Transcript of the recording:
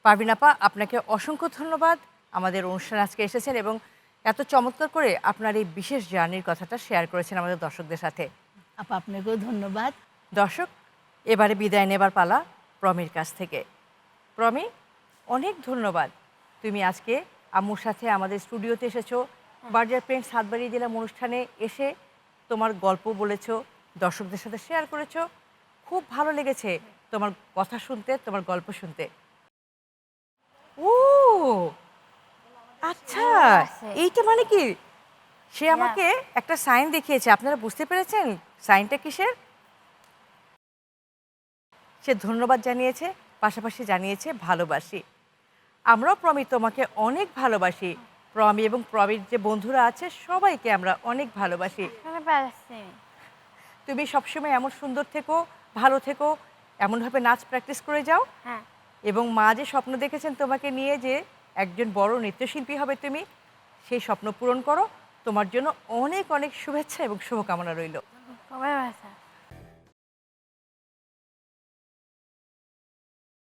পারভিন আপা, আপনাকে অসংখ্য ধন্যবাদ। আমাদের অনুষ্ঠানে আজকে এসেছেন এবং এত চমৎকার করে আপনার এই বিশেষ জার্নির কথাটা শেয়ার করেছেন আমাদের দর্শকদের সাথে। আপা আপনাকেও ধন্যবাদ। দর্শক, এবারে বিদায় নেবার পালা প্রমির কাছ থেকে। প্রমি, অনেক ধন্যবাদ। তুমি আজকে আম্মুর সাথে আমাদের স্টুডিওতে এসেছো, বার্জার পেন্টস হাটবাড়ি জেলা অনুষ্ঠানে এসে তোমার গল্প বলেছো, দর্শকদের সাথে শেয়ার করেছো। খুব ভালো লেগেছে তোমার কথা শুনতে, তোমার গল্প শুনতে। ও আচ্ছা, এইটা মানে কি? সে আমাকে একটা সাইন দেখিয়েছে, আপনারা বুঝতে পেরেছেন সাইনটা কিসের? সে ধন্যবাদ জানিয়েছে, পাশাপাশি জানিয়েছে ভালোবাসি। আমরাও প্রমি তোমাকে অনেক ভালোবাসি। প্রমি এবং প্রমির যে বন্ধুরা আছে সবাইকে আমরা অনেক ভালোবাসি। তুমি সবসময় এমন সুন্দর থেকো, ভালো থেকো, এমনভাবে নাচ প্র্যাকটিস করে যাও। হ্যাঁ। এবং মা যে স্বপ্ন দেখেছেন তোমাকে নিয়ে যে একজন বড় নৃত্যশিল্পী হবে তুমি, সেই স্বপ্ন পূরণ করো। তোমার জন্য অনেক অনেক শুভেচ্ছা এবং শুভকামনা রইল। সবাই ভাষা